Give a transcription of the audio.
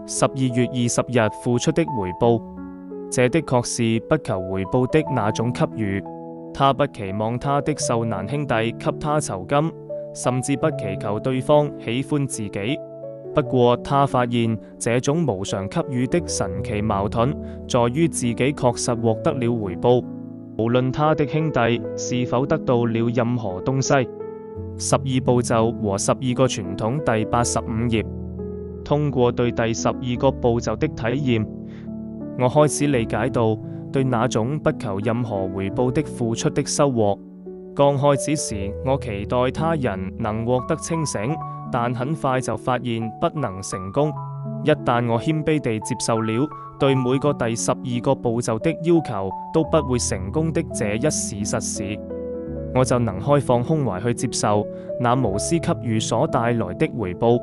12月20日付出的回報，這的確是不求回報的那種給予。他不期望他的受難兄弟給他酬金，甚至不祈求對方喜歡自己。不過他發現這種無償給予的神奇矛盾，在於自己確實獲得了回報，無論他的兄弟是否得到了任何東西。12步驟和12個傳統第85頁。通過對第12個步驟的體驗，我開始理解到對那種不求任何回報的付出的收穫。剛開始時，我期待他人能獲得清醒，但很快就發現不能成功。一旦我謙卑地接受了對每個第12個步驟的要求都不會成功的這一事實時，我就能開放胸懷去接受那無私給予所帶來的回報。